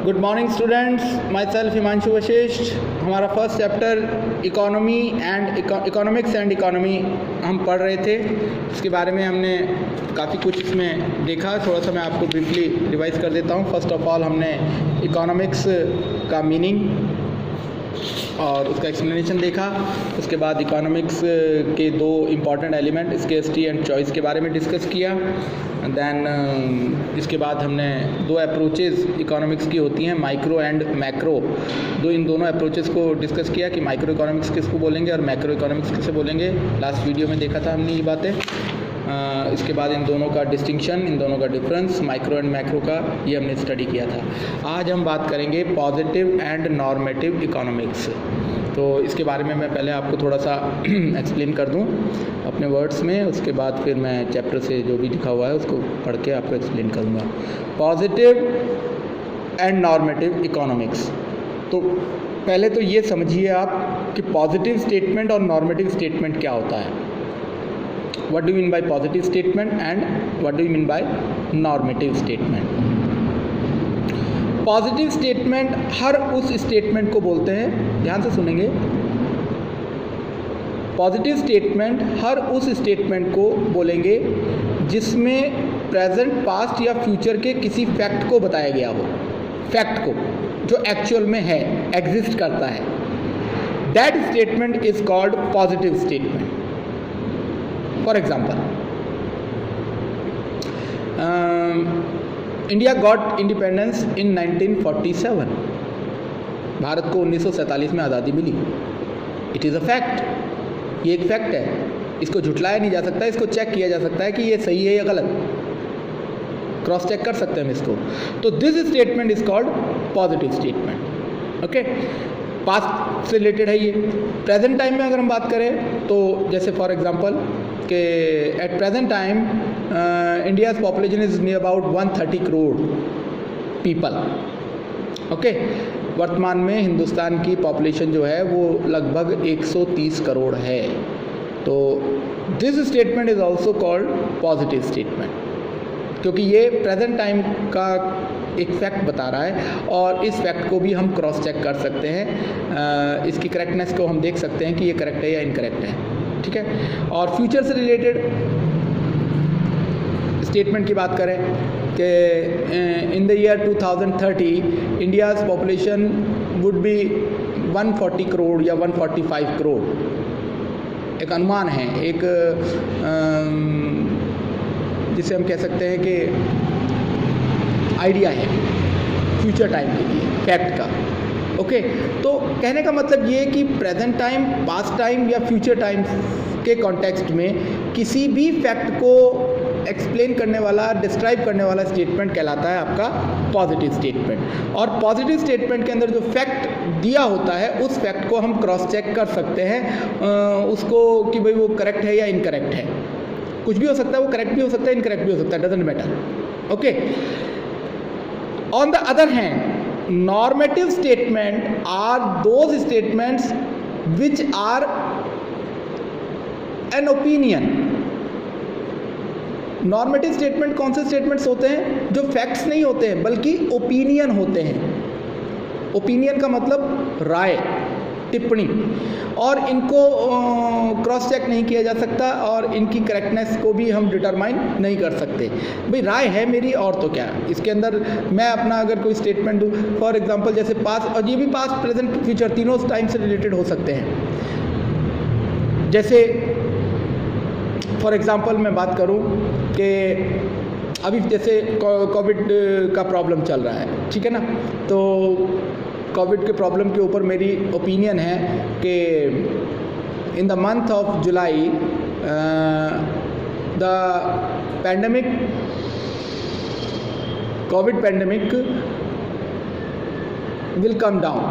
Good morning students, myself Himanshu Vashishth. हमारा first chapter economy and economics and economy हम पढ़ रहे थे। इसके बारे में हमने काफ़ी कुछ इसमें देखा। थोड़ा सा मैं आपको ब्रीफली रिवाइज कर देता हूँ। फर्स्ट ऑफ ऑल हमने इकोनॉमिक्स का मीनिंग और उसका एक्सप्लेनेशन देखा। उसके बाद इकोनॉमिक्स के दो important element scarcity and choice के बारे में डिस्कस किया। देन इसके बाद हमने दो अप्रोचेज़ इकोनॉमिक्स की होती हैं, माइक्रो एंड मैक्रो। इन दोनों अप्रोचेज़ को डिस्कस किया कि माइक्रो इकोनॉमिक्स किसको बोलेंगे और मैक्रो इकोनॉमिक्स किसे बोलेंगे। लास्ट वीडियो में देखा था हमने ये बातें। इसके बाद इन दोनों का डिस्टिंक्शन, इन दोनों का डिफरेंस, माइक्रो एंड मैक्रो का, ये हमने स्टडी किया था। आज हम बात करेंगे पॉजिटिव एंड नॉर्मेटिव इकोनॉमिक्स। तो इसके बारे में मैं पहले आपको थोड़ा सा एक्सप्लेन कर दूं अपने वर्ड्स में। उसके बाद फिर मैं चैप्टर से जो भी लिखा हुआ है उसको पढ़ के आपको एक्सप्लेन करूँगा। Positive and normative economics. तो पहले तो ये समझिए आप कि पॉजिटिव स्टेटमेंट और नॉर्मेटिव स्टेटमेंट क्या होता है। What do you mean by positive statement and what do you mean by normative statement? Positive statement हर उस स्टेटमेंट को बोलते हैं, ध्यान से सुनेंगे। पॉजिटिव स्टेटमेंट हर उस स्टेटमेंट को बोलेंगे जिसमें प्रेजेंट, पास्ट या फ्यूचर के किसी फैक्ट को बताया गया हो, फैक्ट को जो एक्चुअल में है, एग्जिस्ट करता है। That statement is called positive statement. For example, India got independence in 1947। भारत को 1947 में आज़ादी मिली। It is a fact. ये एक फैक्ट है, इसको झुटलाया नहीं जा सकता। इसको चेक किया जा सकता है कि ये सही है या गलत, क्रॉस चेक कर सकते हैं हम इसको। तो this statement is called positive statement. Okay, past से रिलेटेड है ये। प्रेजेंट टाइम में अगर हम बात करें तो जैसे फॉर एग्जांपल कि at present time India's population is near about 130 crore people. Okay, वर्तमान में हिंदुस्तान की पॉपुलेशन जो है वो लगभग 130 करोड़ है। तो this statement is also called positive statement, क्योंकि ये प्रेजेंट टाइम का एक फैक्ट बता रहा है और इस फैक्ट को भी हम क्रॉस चेक कर सकते हैं। इसकी करेक्टनेस को हम देख सकते हैं कि ये करेक्ट है या इनकरेक्ट है। ठीक है। और फ्यूचर से रिलेटेड स्टेटमेंट की बात करें कि in the year 2030 India's population would be 140 crore या 145 करोड़। एक अनुमान है, एक जिसे हम कह सकते हैं कि आइडिया है फ्यूचर टाइम के लिए, फैक्ट का। ओके, तो कहने का मतलब ये है कि प्रेजेंट टाइम, पास्ट टाइम या फ्यूचर टाइम के कॉन्टेक्स्ट में किसी भी फैक्ट को एक्सप्लेन करने वाला, डिस्क्राइब करने वाला स्टेटमेंट कहलाता है आपका पॉजिटिव स्टेटमेंट। और पॉजिटिव स्टेटमेंट के अंदर जो फैक्ट दिया होता है उस फैक्ट को हम क्रॉस चेक कर सकते हैं उसको कि भाई वो करेक्ट है या इनकरेक्ट है। कुछ भी हो सकता है, वो करेक्ट भी हो सकता है, इनकरेक्ट भी हो सकता है, doesn't matter. Okay, on the other hand normative statement are those statements which are an opinion। Normative statement कौन से स्टेटमेंट्स होते हैं? जो फैक्ट्स नहीं होते हैं बल्कि ओपिनियन होते हैं। ओपिनियन का मतलब राय, टिप्पणी, और इनको क्रॉस चेक नहीं किया जा सकता और इनकी करेक्टनेस को भी हम डिटरमाइन नहीं कर सकते। भाई राय है मेरी और तो क्या, इसके अंदर मैं अपना अगर कोई स्टेटमेंट दूँ, फॉर एग्जांपल जैसे पास्ट, और ये भी पास्ट, प्रेजेंट, फ्यूचर तीनों टाइम से रिलेटेड हो सकते हैं। जैसे फॉर एग्जांपल मैं बात करूँ कि अभी जैसे कोविड का प्रॉब्लम चल रहा है, ठीक है ना। तो कोविड के प्रॉब्लम के ऊपर मेरी ओपिनियन है कि in the month of July the pandemic, covid pandemic will come down,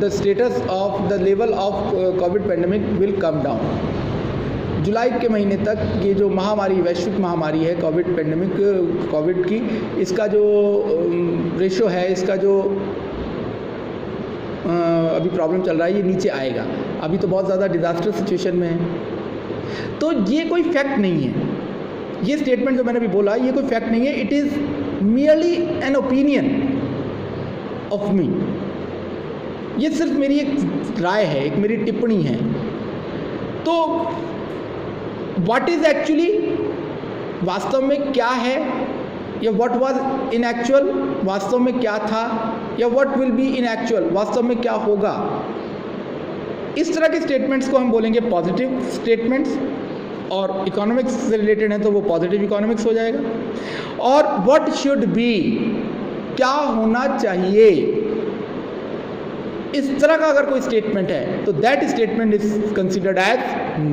the status of the level of covid pandemic will come down. जुलाई के महीने तक ये जो महामारी, वैश्विक महामारी है कोविड पैंडमिक, कोविड की, इसका जो रेशो है, इसका जो अभी प्रॉब्लम चल रहा है, ये नीचे आएगा। अभी तो बहुत ज़्यादा डिज़ास्टर सिचुएशन में है। तो ये कोई फैक्ट नहीं है, ये स्टेटमेंट जो मैंने अभी बोला ये कोई फैक्ट नहीं है। It is merely an opinion of me. ये सिर्फ मेरी एक राय है, एक मेरी टिप्पणी है. तो what is actually, वास्तव में क्या है, या what was in actual, वास्तव में क्या था, या what will be in actual, वास्तव में क्या होगा. इस तरह के स्टेटमेंट्स को हम बोलेंगे पॉजिटिव स्टेटमेंट्स, और इकोनॉमिक्स से रिलेटेड है तो वो पॉजिटिव इकोनॉमिक्स हो जाएगा. और व्हाट शुड बी, क्या होना चाहिए, इस तरह का अगर कोई स्टेटमेंट है तो that statement is considered as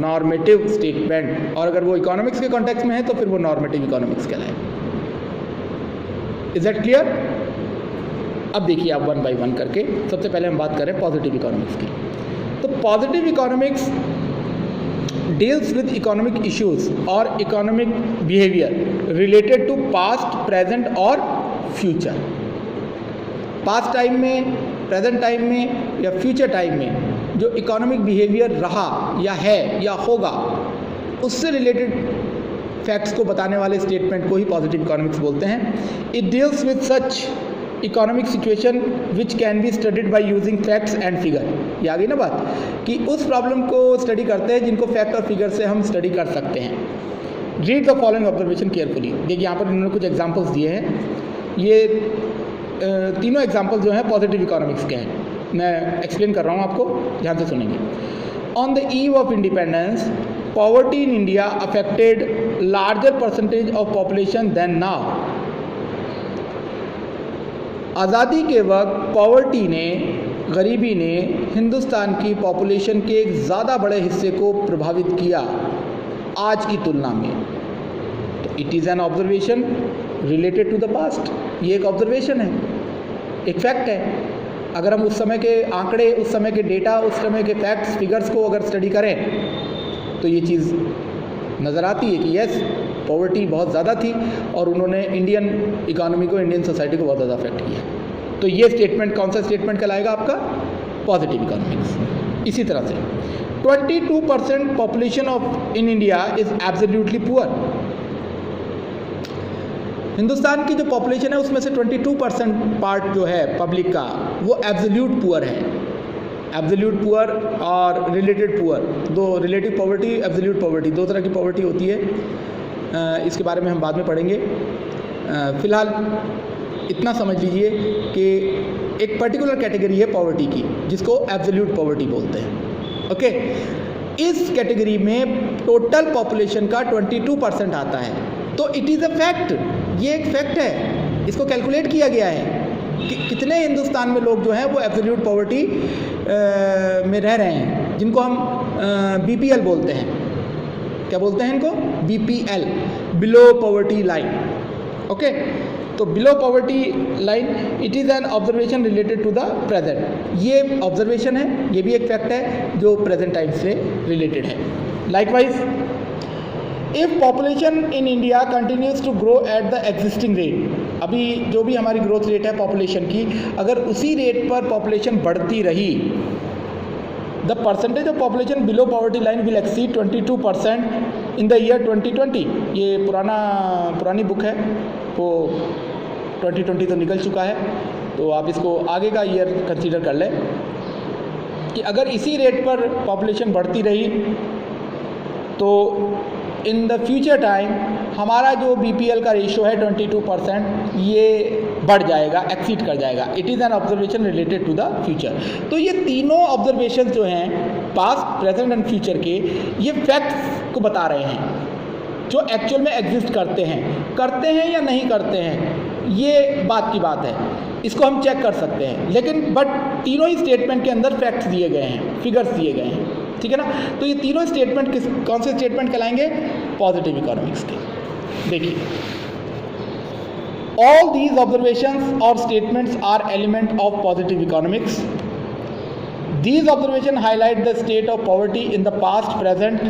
normative statement. और अगर वो इकोनॉमिक्स के कॉन्टेक्स्ट में है तो फिर वो नॉर्मेटिव इकोनॉमिक्स कहलाएगा. Is that clear? अब देखिए आप वन बाय वन करके. सबसे पहले हम बात करें पॉजिटिव इकोनॉमिक्स की. तो positive economics deals with economic issues or economic behavior related to past, present और future. पास्ट टाइम में, प्रेजेंट टाइम में या फ्यूचर टाइम में जो इकोनॉमिक बिहेवियर रहा या है या होगा, उससे रिलेटेड फैक्ट्स को बताने वाले स्टेटमेंट को ही पॉजिटिव इकोनॉमिक्स बोलते हैं. It deals with such economic situation which can be studied by using facts and figure. ये आ गई ना बात, कि उस प्रॉब्लम को स्टडी करते हैं जिनको फैक्ट और फिगर से हम स्टडी कर सकते हैं. Read the following observation carefully. देखिए यहाँ पर इन्होंने कुछ एग्जांपल्स दिए हैं. ये तीनों एग्जांपल जो हैं पॉजिटिव इकोनॉमिक्स के हैं. मैं एक्सप्लेन कर रहा हूँ आपको, ध्यान से सुनेंगे. On the eve of independence, poverty in India affected larger percentage of population than now. आज़ादी के वक्त पॉवर्टी ने, गरीबी ने हिंदुस्तान की पॉपुलेशन के एक ज़्यादा बड़े हिस्से को प्रभावित किया आज की तुलना में. तो it is an observation related to the past. ये एक ऑब्जर्वेशन है, एक फैक्ट है. अगर हम उस समय के आंकड़े, उस समय के डेटा, उस समय के फैक्ट्स, फिगर्स को अगर स्टडी करें तो ये चीज़ नज़र आती है कि यस, पॉवर्टी बहुत ज़्यादा थी और उन्होंने इंडियन इकोनॉमी को, इंडियन सोसाइटी को बहुत ज़्यादा अफेक्ट किया. तो ये स्टेटमेंट कौन सा स्टेटमेंट कहलाएगा आपका? Positive economics. इसी तरह से 22% population of in India is absolutely poor. Hindustan की जो पॉपुलेशन है उसमें से 22% पार्ट जो है पब्लिक का, वो एब्सोल्यूट पुअर है. एब्सोल्यूट पुअर और रिलेटेड पुअर, दो, रिलेटिव पॉवर्टी, एब्सोल्यूट पॉवर्टी, दो तरह की पॉवर्टी होती है. इसके बारे में हम बाद में पढ़ेंगे. फ़िलहाल इतना समझ लीजिए कि एक पर्टिकुलर कैटेगरी है पॉवर्टी की जिसको एब्सोल्यूट पॉवर्टी बोलते हैं. ओके, इस कैटेगरी में टोटल पॉपुलेशन का 22% आता है. तो इट इज़ अ फैक्ट, ये एक फैक्ट है. इसको कैलकुलेट किया गया है कि कितने हिंदुस्तान में लोग जो हैं वो एब्सोल्यूट पॉवर्टी में रह रहे हैं, जिनको हम BPL बोलते हैं. क्या बोलते हैं इनको? BPL, below poverty line. Okay, तो below poverty line, it is an observation related to the present. ये ऑब्जर्वेशन है, ये भी एक फैक्ट है जो प्रेजेंट टाइम से रिलेटेड है. Likewise, if population in India continues to grow at the existing rate, अभी जो भी हमारी ग्रोथ रेट है पॉपुलेशन की, अगर उसी रेट पर पॉपुलेशन बढ़ती रही, the percentage of population below poverty line will exceed 22% in the year 2020. ये पुरानी बुक है, वो 2020 तो निकल चुका है, तो आप इसको आगे का ईयर कंसीडर कर लें कि अगर इसी रेट पर पॉपुलेशन बढ़ती रही तो इन द फ्यूचर टाइम हमारा जो BPL का रेशियो है 22%, ये बढ़ जाएगा, एक्सीड कर जाएगा. It is an observation related to the future. तो ये तीनों ऑब्जर्वेशन जो हैं पास्ट, प्रेजेंट एंड फ्यूचर के, ये फैक्ट्स को बता रहे हैं जो एक्चुअल में एग्जिस्ट करते हैं या नहीं करते हैं, ये बात की बात है. इसको हम चेक कर सकते हैं, लेकिन बट तीनों ही स्टेटमेंट के अंदर फैक्ट्स दिए गए हैं, फिगर्स दिए गए हैं. ठीक है ना? तो ये तीनों स्टेटमेंट कौन से स्टेटमेंट कहलाएंगे? पॉजिटिव इकोनॉमिक्स के. देखिए, ऑल दीज ऑब्जर्वेशंस और statements are element of positive economics. These observations highlight the state of poverty in the past, present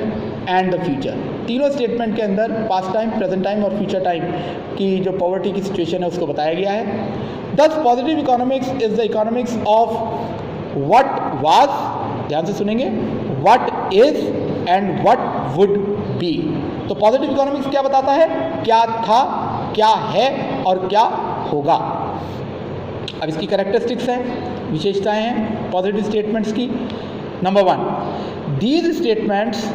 and the future. तीनों स्टेटमेंट के अंदर पास्ट टाइम, प्रेजेंट टाइम और future time की जो poverty की situation है उसको बताया गया है. दस positive economics is the economics of what was, ध्यान से सुनेंगे, what is and what would B. तो पॉजिटिव इकोनॉमिक्स क्या बताता है? क्या था, क्या है और क्या होगा। अब इसकी कैरेक्टरिस्टिक्स हैं, विशेषताएं हैं पॉजिटिव स्टेटमेंट्स की। Number 1, these statements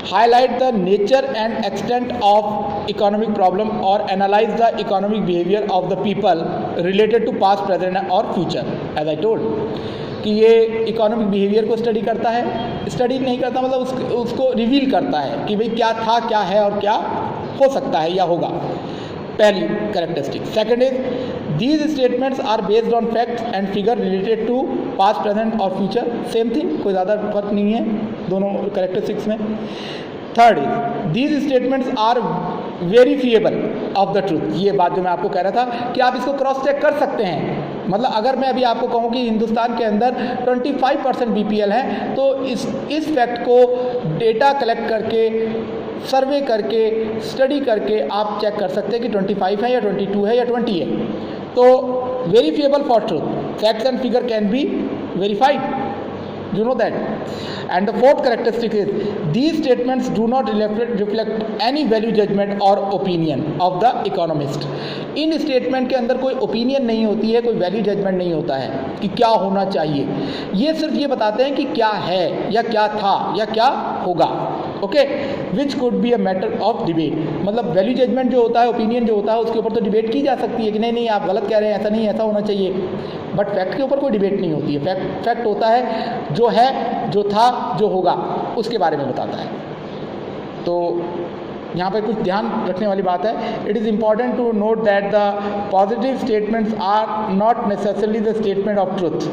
highlight the nature and extent of economic problem or analyze the economic behavior of the people related to past, present or future. As I told कि ये economic behaviour को study करता है, study नहीं करता मतलब उसको reveal करता है कि भाई क्या था, क्या है और क्या हो सकता है या होगा। पहली characteristic. Second is these statements are based on facts and figure related to past, present और फ्यूचर। सेम थिंग, कोई ज़्यादा फर्क नहीं है दोनों कैरेक्टरिस्टिक्स में। Third is these statements are verifiable of the truth. ये बात जो मैं आपको कह रहा था कि आप इसको क्रॉस चेक कर सकते हैं। मतलब अगर मैं अभी आपको कहूँ कि हिंदुस्तान के अंदर 25% BPL है, तो इस फैक्ट को डेटा कलेक्ट करके, सर्वे करके, स्टडी करके आप चेक कर सकते हैं कि 25 है या 22 है या 20 है। तो verifiable for truth, facts and figure can be verified, you know that. And the fourth characteristic is these statements do not reflect any value judgment or opinion of the economist. In statement के अंदर कोई opinion नहीं होती है, कोई value judgement नहीं होता है कि क्या होना चाहिए। ये सिर्फ ये बताते हैं कि क्या है या क्या था या क्या होगा। Okay, which could be a matter of debate. मतलब वैल्यू जजमेंट जो होता है, ओपिनियन जो होता है, उसके ऊपर तो डिबेट की जा सकती है कि नहीं नहीं आप गलत कह रहे हैं, ऐसा नहीं, ऐसा होना चाहिए। बट फैक्ट के ऊपर कोई डिबेट नहीं होती है। फैक्ट होता है जो है, जो था, जो होगा, उसके बारे में बताता है। तो यहाँ पर कुछ ध्यान रखने वाली बात है। It is important to note that the positive statements are not necessarily the statement of truth.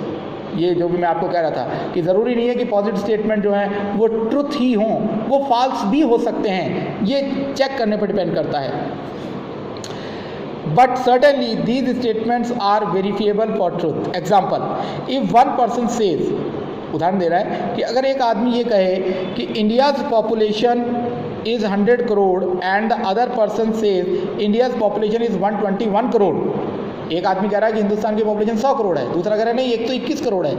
ये जो भी मैं आपको कह रहा था कि ज़रूरी नहीं है कि पॉजिटिव स्टेटमेंट जो हैं वो ट्रुथ ही हों, वो फॉल्स भी हो सकते हैं। ये चेक करने पर डिपेंड करता है। But certainly these statements are verifiable for truth. Example, if one person says, उदाहरण दे रहा है कि अगर एक आदमी ये कहे कि India's population is 100 crore and the other person says India's population is 121 crore. एक आदमी कह रहा है कि हिंदुस्तान की पॉपुलेशन 100 करोड़ है, दूसरा कह रहा है नहीं, एक तो 21 करोड़ है।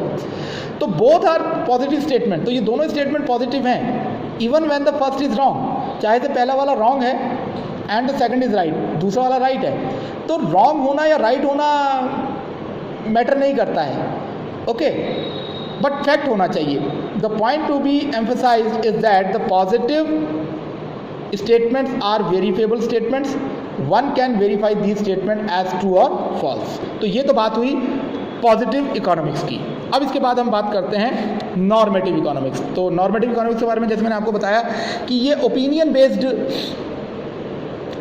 तो बोथ आर पॉजिटिव स्टेटमेंट। तो ये दोनों स्टेटमेंट पॉजिटिव हैं even when the first is wrong. चाहे तो पहला वाला रॉन्ग है and the second is right, दूसरा वाला राइट है। तो रॉन्ग होना या राइट होना मैटर नहीं करता है। ओके, बट फैक्ट होना चाहिए। The point to be emphasised is that the positive statements are verifiable statements. One can verify these statement as true और फॉल्स। तो ये तो बात हुई पॉजिटिव इकोनॉमिक्स की। अब इसके बाद हम बात करते हैं नॉर्मेटिव इकोनॉमिक्स। तो नॉर्मेटिव इकोनॉमिक्स के बारे में जैसे मैंने आपको बताया कि ये ओपिनियन बेस्ड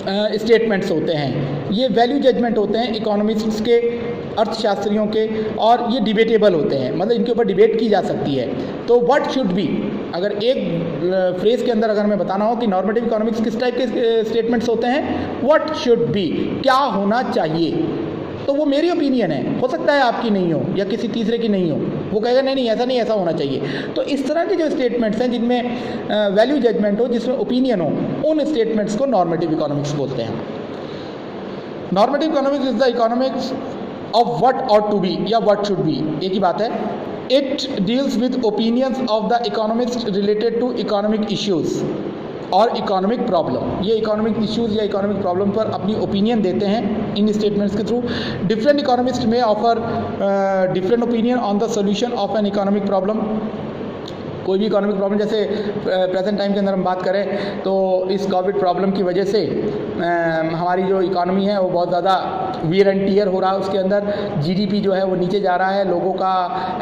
स्टेटमेंट्स होते हैं, ये वैल्यू जजमेंट होते हैं इकोनॉमिस्ट्स के, अर्थशास्त्रियों के, और ये डिबेटेबल होते हैं, मतलब इनके ऊपर डिबेट की जा सकती है। तो व्हाट शुड बी, अगर एक फ्रेज के अंदर अगर मैं बताना हो कि नॉर्मेटिव इकोनॉमिक्स किस टाइप के स्टेटमेंट्स होते हैं, व्हाट शुड बी, क्या होना चाहिए, तो वो मेरी ओपिनियन है, हो सकता है आपकी नहीं हो या किसी तीसरे की नहीं हो। वो कहेगा नहीं नहीं ऐसा नहीं, ऐसा होना चाहिए। तो इस तरह के जो स्टेटमेंट्स हैं जिनमें वैल्यू जजमेंट हो, जिसमें ओपिनियन हो, उन स्टेटमेंट्स को नॉर्मेटिव इकोनॉमिक्स बोलते हैं। Normative economics is the economics of what ought to be या व्हाट शुड बी, एक ही बात है। It deals with opinions of the economist related to economic issues और इकोनॉमिक प्रॉब्लम। ये इकोनॉमिक इश्यूज़ या इकोनॉमिक प्रॉब्लम पर अपनी ओपिनियन देते हैं इन स्टेटमेंट्स के through. Different economist may offer different opinion on the solution of an economic problem. कोई भी इकोनॉमिक प्रॉब्लम, जैसे प्रेजेंट टाइम के अंदर हम बात करें तो इस कोविड प्रॉब्लम की वजह से हमारी जो इकोनॉमी है वो बहुत ज़्यादा वियर एंड टियर हो रहा है। उसके अंदर जीडीपी जो है वो नीचे जा रहा है, लोगों का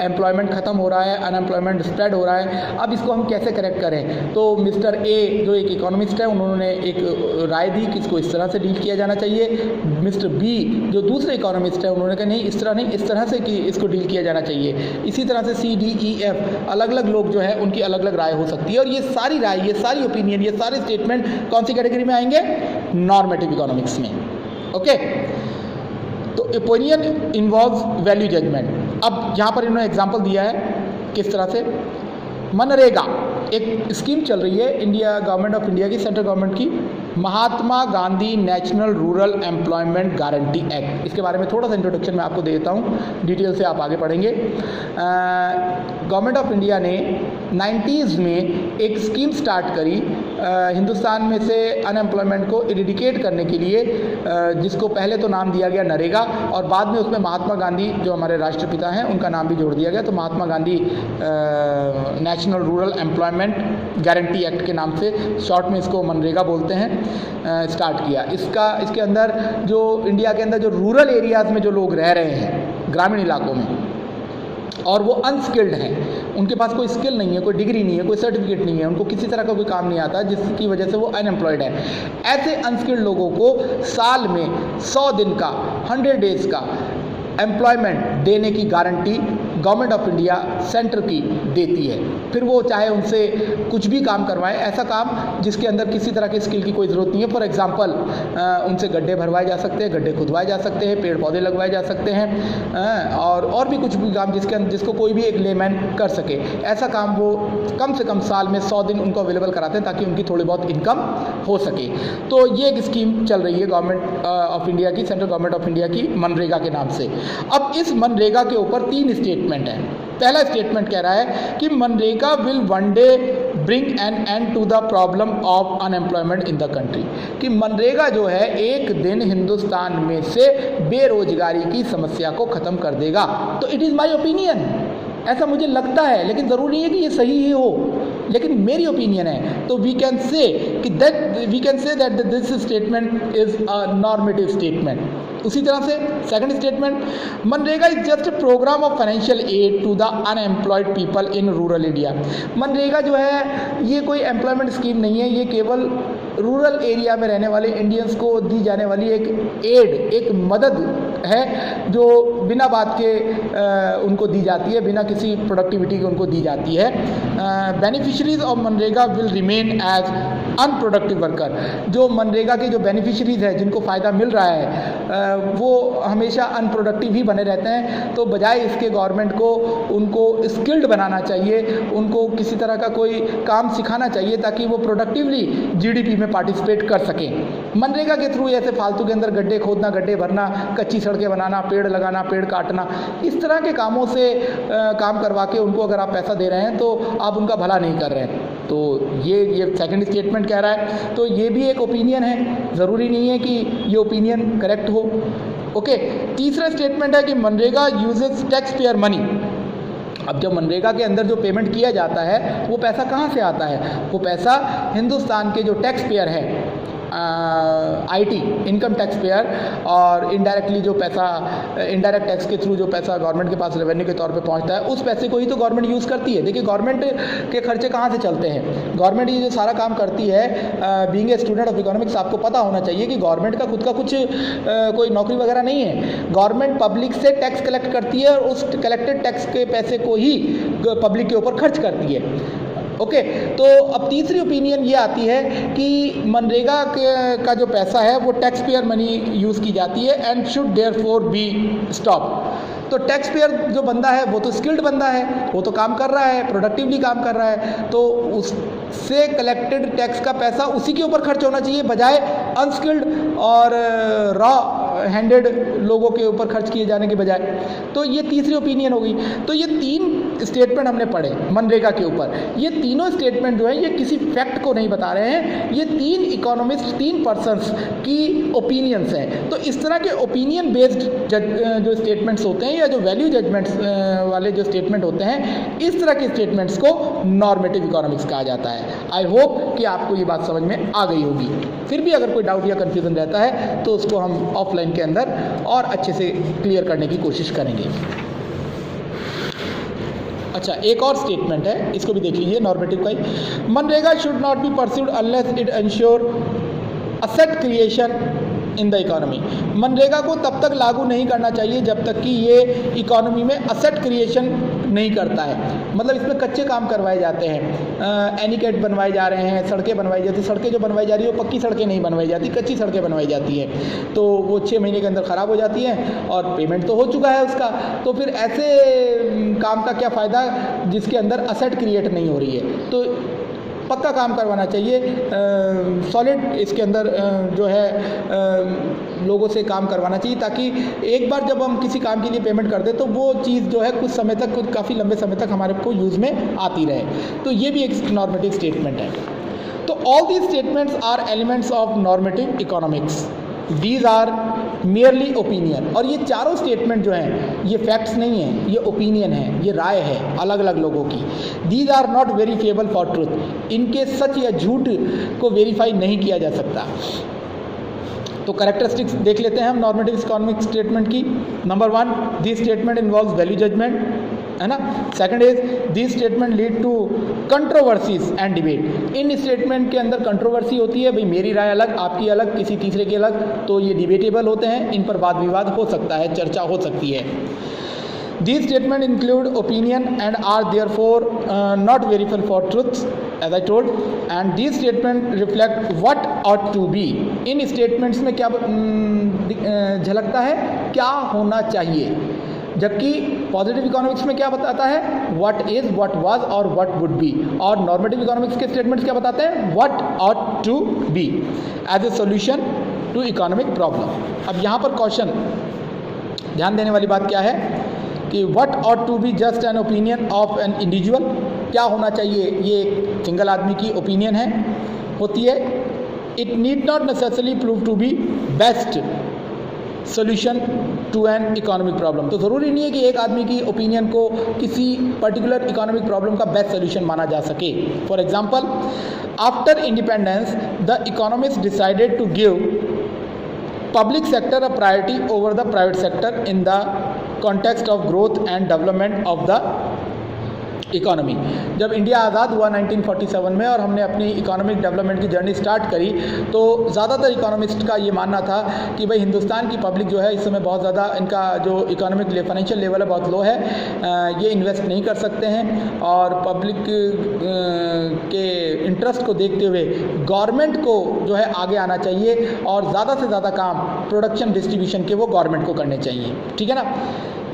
एम्प्लॉयमेंट ख़त्म हो रहा है, अनएम्प्लॉयमेंट स्प्रेड हो रहा है। अब इसको हम कैसे करेक्ट करें? तो मिस्टर ए जो एक इकोनॉमिस्ट है उन्होंने एक राय दी कि इसको इस तरह से डील किया जाना चाहिए। मिस्टर बी जो दूसरे इकोनॉमिस्ट है उन्होंने कहा नहीं इस तरह नहीं, इस तरह से कि इसको डील किया जाना चाहिए। इसी तरह से सी डी ई एफ अलग अलग लोग जो है उनकी अलग अलग राय हो सकती है। और ये सारी राय, ये सारी ओपिनियन, ये सारे स्टेटमेंट कौन सी कैटेगरी में आएंगे? नॉर्मेटिव इकोनॉमिक्स में। ओके, तो ओपिनियन इन्वॉल्व्स वैल्यू जजमेंट। अब यहाँ पर इन्होंने एग्जांपल दिया है किस तरह से। मनरेगा एक स्कीम चल रही है इंडिया, गवर्नमेंट ऑफ इंडिया की, सेंट्रल गवर्नमेंट की, Mahatma Gandhi national rural employment guarantee act. इसके बारे में थोड़ा सा इंट्रोडक्शन मैं आपको दे देता हूँ, डिटेल से आप आगे पढ़ेंगे। गवर्नमेंट ऑफ इंडिया ने 90s में एक स्कीम स्टार्ट करी हिंदुस्तान में से अनएम्प्लॉयमेंट को इरेडिकेट करने के लिए जिसको पहले तो नाम दिया गया नरेगा और बाद में उसमें महात्मा गांधी जो हमारे राष्ट्रपिता हैं उनका नाम भी जोड़ दिया गया, तो Mahatma Gandhi national rural employment guarantee act के नाम से शॉर्ट में इसको मनरेगा बोलते हैं, स्टार्ट किया। इसके अंदर जो इंडिया के अंदर जो रूरल एरियाज़ में जो लोग रह रहे हैं ग्रामीण इलाकों में और वो अनस्किल्ड हैं, उनके पास कोई स्किल नहीं है, कोई डिग्री नहीं है, कोई सर्टिफिकेट नहीं है, उनको किसी तरह का कोई काम नहीं आता, जिसकी वजह से वो अनएम्प्लॉयड है, ऐसे अनस्किल्ड लोगों को साल में 100 दिन का 100 डेज़ का एम्प्लॉयमेंट देने की guarantee government of India centre की देती है। फिर वो चाहे उनसे कुछ भी काम करवाएं, ऐसा काम जिसके अंदर किसी तरह की स्किल की कोई ज़रूरत नहीं है। फॉर एग्जांपल उनसे गड्ढे भरवाए जा सकते हैं, गड्ढे खुदवाए जा सकते हैं, पेड़ पौधे लगवाए जा सकते हैं और भी कुछ भी काम जिसको कोई भी एक लेमैन कर सके, ऐसा काम वो कम से कम साल में 100 दिन उनको अवेलेबल कराते हैं ताकि उनकी थोड़ी बहुत इनकम हो सके। तो ये एक स्कीम चल रही है गवर्नमेंट ऑफ इंडिया की, सेंट्रल गवर्नमेंट ऑफ इंडिया की, मनरेगा के नाम से। अब इस मनरेगा के ऊपर 3 स्टेटमेंट हैं। पहला स्टेटमेंट कह रहा है कि मनरेगा will one day bring an end to the problem of unemployment in the country, कि मनरेगा जो है एक दिन हिंदुस्तान में से बेरोजगारी की समस्या को ख़त्म कर देगा। तो इट इज़ माई ओपिनियन, ऐसा मुझे लगता है, लेकिन ज़रूरी नहीं है कि ये सही ही हो, लेकिन मेरी ओपिनियन है। तो we can say that this statement is a normative statement. उसी तरह से सेकंड स्टेटमेंट, मनरेगा is just a programme of financial aid to the unemployed people in rural India. मनरेगा जो है ये कोई एम्प्लॉयमेंट स्कीम नहीं है, ये केवल रूरल एरिया में रहने वाले इंडियंस को दी जाने वाली एक एड, एक मदद है जो बिना बात के उनको दी जाती है, बिना किसी प्रोडक्टिविटी के उनको दी जाती है। बेनिफिशरीज ऑफ मनरेगा will remain as unproductive worker. जो मनरेगा के जो बेनिफिशरीज हैं जिनको फ़ायदा मिल रहा है वो हमेशा अनप्रोडक्टिव ही बने रहते हैं। तो बजाय इसके गवर्नमेंट को उनको स्किल्ड बनाना चाहिए, उनको किसी तरह का कोई काम सिखाना चाहिए ताकि वो प्रोडक्टिवली जीडीपी में पार्टिसिपेट कर सकें। मनरेगा के थ्रू ऐसे फालतू के अंदर गड्ढे खोदना, गड्ढे भरना, कच्ची सड़कें बनाना, पेड़ लगाना, पेड़ काटना, इस तरह के कामों से काम करवा के उनको अगर आप पैसा दे रहे हैं तो आप उनका भला नहीं कर रहे हैं। तो ये सेकंड स्टेटमेंट कह रहा है। तो ये भी एक ओपिनियन है, ज़रूरी नहीं है कि ये ओपिनियन करेक्ट हो। ओके, तीसरा स्टेटमेंट है कि MNREGA uses tax payer money. अब जब मनरेगा के अंदर जो पेमेंट किया जाता है वो पैसा कहाँ से आता है? वो पैसा हिंदुस्तान के जो टैक्स पेयर है, आईटी इनकम टैक्स पेयर, और इनडायरेक्टली जो पैसा इनडायरेक्ट टैक्स के थ्रू जो पैसा गवर्नमेंट के पास रेवेन्यू के तौर पे पहुंचता है, उस पैसे को ही तो गवर्नमेंट यूज़ करती है। देखिए गवर्नमेंट के खर्चे कहाँ से चलते हैं, गवर्नमेंट ये जो सारा काम करती है, being a student of economics आपको पता होना चाहिए कि गवर्नमेंट का खुद का कुछ कोई नौकरी वगैरह नहीं है। गवर्नमेंट पब्लिक से टैक्स कलेक्ट करती है और उस कलेक्टेड टैक्स के पैसे को ही पब्लिक के ऊपर खर्च करती है। ओके, तो अब तीसरी ओपिनियन ये आती है कि मनरेगा का जो पैसा है वो टैक्स पेयर मनी यूज़ की जाती है and should therefore be stop. तो टैक्स पेयर जो बंदा है वो तो स्किल्ड बंदा है, वो तो काम कर रहा है, प्रोडक्टिवली काम कर रहा है, तो उससे कलेक्टेड टैक्स का पैसा उसी के ऊपर खर्च होना चाहिए बजाय अनस्किल्ड और रॉ हैंडेड लोगों के ऊपर खर्च किए जाने के बजाय। तो ये तीसरी ओपिनियन होगी। तो ये 3 स्टेटमेंट हमने पढ़े मनरेगा के ऊपर। ये तीनों स्टेटमेंट जो है ये किसी फैक्ट को नहीं बता रहे हैं, ये 3 इकोनॉमिस्ट, 3 पर्सन्स की ओपिनियंस हैं। तो इस तरह के ओपिनियन बेस्ड जो स्टेटमेंट्स होते हैं या जो वैल्यू जजमेंट्स वाले जो स्टेटमेंट होते हैं, इस तरह के स्टेटमेंट्स को नॉर्मेटिव इकोनॉमिक्स कहा जाता है। आई होप कि आपको ये बात समझ में आ गई होगी। फिर भी अगर कोई डाउट या कन्फ्यूज़न रहता है तो उसको हम ऑफलाइन के अंदर और अच्छे से क्लियर करने की कोशिश करेंगे। अच्छा, एक और स्टेटमेंट है, इसको भी देख लीजिए नॉर्मेटिव का ही। MNREGA should not be pursued unless it ensure asset creation in the economy. MNREGA को तब तक लागू नहीं करना चाहिए जब तक कि ये इकोनॉमी में असेट क्रिएशन नहीं करता है। मतलब इसमें कच्चे काम करवाए जाते हैं, एनिकेट बनवाए जा रहे हैं, सड़कें बनवाई जाती हैं। सड़कें जो बनवाई जा रही है वो पक्की सड़कें नहीं बनवाई जाती, कच्ची सड़कें बनवाई जाती हैं, तो वो 6 महीने के अंदर ख़राब हो जाती हैं और पेमेंट तो हो चुका है उसका। तो फिर ऐसे काम का क्या फ़ायदा जिसके अंदर असेट क्रिएट नहीं हो रही है। तो पक्का काम करवाना चाहिए, सॉलिड इसके अंदर जो है लोगों से काम करवाना चाहिए, ताकि एक बार जब हम किसी काम के लिए पेमेंट कर दें तो वो चीज़ जो है कुछ समय तक, काफ़ी लंबे समय तक हमारे को यूज़ में आती रहे। तो ये भी एक नॉर्मेटिव स्टेटमेंट है। तो all these statements are elements of normative economics, these are merely opinion. और ये चारों स्टेटमेंट जो हैं ये फैक्ट्स नहीं हैं, ये ओपिनियन है, ये राय है अलग अलग लोगों की। These are not verifiable for truth, इनके सच या झूठ को वेरीफाई नहीं किया जा सकता। तो कैरेक्टरिस्टिक्स देख लेते हैं हम नॉर्मेटिव इकोनॉमिक स्टेटमेंट की। Number 1, this statement involves value judgement, है ना। Second is this statement lead to controversies and debate, इन स्टेटमेंट के अंदर कंट्रोवर्सी होती है, भाई मेरी राय अलग, आपकी अलग, किसी तीसरे की अलग, तो ये डिबेटेबल होते हैं, इन पर वाद विवाद हो सकता है, चर्चा हो सकती है। These statements include opinion and are therefore not verifiable for truth, as I told, and these statements reflect what ought to be. In statements में क्या झलकता है, क्या होना चाहिए, जबकि पॉजिटिव इकोनॉमिक्स में क्या बताता है, व्हाट इज, व्हाट वाज और व्हाट वुड बी, और नॉर्मेटिव इकोनॉमिक्स के स्टेटमेंट्स क्या बताते हैं, what ought to be as a solution to economic problem. अब यहाँ पर क्वेश्चन ध्यान देने वाली बात क्या है कि what ought to be just an opinion of an individual, क्या होना चाहिए ये एक सिंगल आदमी की ओपिनियन है, होती है। It need not necessarily prove to be best solution to an economic problem, तो ज़रूरी नहीं है कि एक आदमी की ओपिनियन को किसी पर्टिकुलर इकोनॉमिक प्रॉब्लम का बेस्ट सोल्यूशन माना जा सके। For example, after independence the economist decided to give public sector a priority over the private sector in the context of growth and development of the economy. जब India आज़ाद हुआ 1947 में और हमने अपनी इकोनॉमिक डेवलपमेंट की जर्नी स्टार्ट करी, तो ज़्यादातर इकोनॉमिस्ट का ये मानना था कि भाई हिंदुस्तान की पब्लिक जो है इस समय बहुत ज़्यादा, इनका जो इकोनॉमिक फाइनेंशियल लेवल है बहुत लो है, ये इन्वेस्ट नहीं कर सकते हैं, और पब्लिक के इंटरेस्ट को देखते हुए गवर्नमेंट को जो है आगे आना चाहिए और ज़्यादा से ज़्यादा काम प्रोडक्शन डिस्ट्रीब्यूशन के वो गवर्नमेंट को करने चाहिए, ठीक है ना।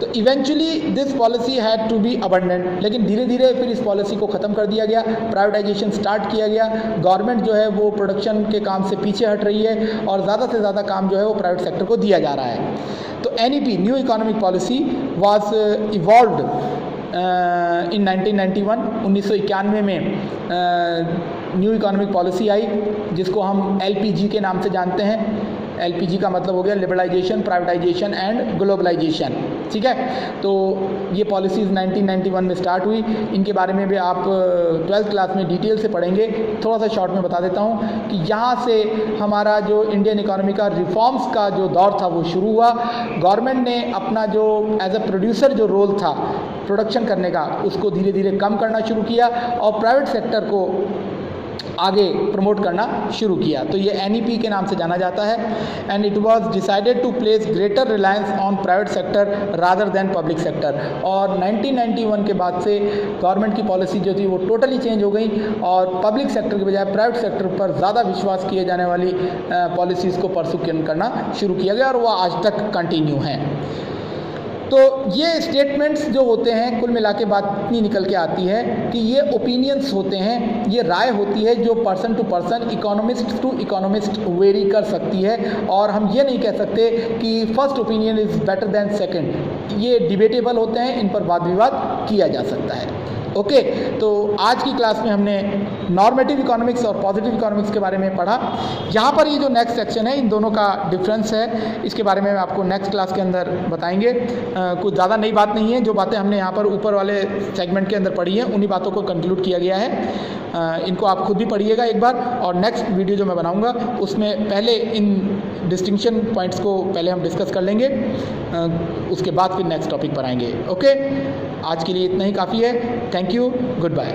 तो eventually this policy had to be abundant, लेकिन धीरे धीरे फिर इस पॉलिसी को ख़त्म कर दिया गया, प्राइवेटाइजेशन स्टार्ट किया गया, गवर्नमेंट जो है वो प्रोडक्शन के काम से पीछे हट रही है और ज़्यादा से ज़्यादा काम जो है वो प्राइवेट सेक्टर को दिया जा रहा है। तो NEP new economic policy was evolved in 1991 में न्यू इकोनॉमिक पॉलिसी आई, जिसको हम LPG के नाम से जानते हैं। LPG का मतलब हो गया लिबरलाइजेशन, प्राइवेटाइजेशन एंड ग्लोबलाइजेशन, ठीक है। तो ये पॉलिसीज़ 1991 में स्टार्ट हुई, इनके बारे में भी आप 12th क्लास में डिटेल से पढ़ेंगे। थोड़ा सा शॉर्ट में बता देता हूँ कि यहाँ से हमारा जो इंडियन इकोनॉमी का रिफॉर्म्स का जो दौर था वो शुरू हुआ। गवर्नमेंट ने अपना जो एज ए प्रोड्यूसर जो रोल था प्रोडक्शन करने का, उसको धीरे धीरे कम करना शुरू किया और प्राइवेट सेक्टर को आगे प्रमोट करना शुरू किया। तो ये NEP के नाम से जाना जाता है। And it was decided to place greater reliance on private sector rather than public sector. और 1991 के बाद से गवर्नमेंट की पॉलिसी जो थी वो टोटली चेंज हो गई और पब्लिक सेक्टर के बजाय प्राइवेट सेक्टर पर ज़्यादा विश्वास किए जाने वाली पॉलिसीज़ को परसू करना शुरू किया गया और वह आज तक कंटिन्यू हैं। तो ये स्टेटमेंट्स जो होते हैं, कुल मिला के बात इतनी निकल के आती है कि ये ओपिनियंस होते हैं, ये राय होती है जो person to person, economist to economist vary कर सकती है। और हम ये नहीं कह सकते कि first opinion is better than second, ये डिबेटेबल होते हैं, इन पर वाद विवाद किया जा सकता है। ओके, तो आज की क्लास में हमने नॉर्मेटिव इकोनॉमिक्स और पॉजिटिव इकोनॉमिक्स के बारे में पढ़ा। यहाँ पर ये जो नेक्स्ट सेक्शन है, इन दोनों का डिफरेंस है, इसके बारे में आपको नेक्स्ट क्लास के अंदर बताएंगे। कुछ ज़्यादा नई बात नहीं है, जो बातें हमने यहाँ पर ऊपर वाले सेगमेंट के अंदर पढ़ी हैं उन्हीं बातों को कंक्लूड किया गया है। इनको आप खुद भी पढ़िएगा एक बार, और नेक्स्ट वीडियो जो मैं बनाऊँगा उसमें पहले इन डिस्टिंक्शन पॉइंट्स को पहले हम डिस्कस कर लेंगे, उसके बाद फिर नेक्स्ट टॉपिक पर आएंगे। ओके, आज के लिए इतना ही काफ़ी है। Thank you, good bye.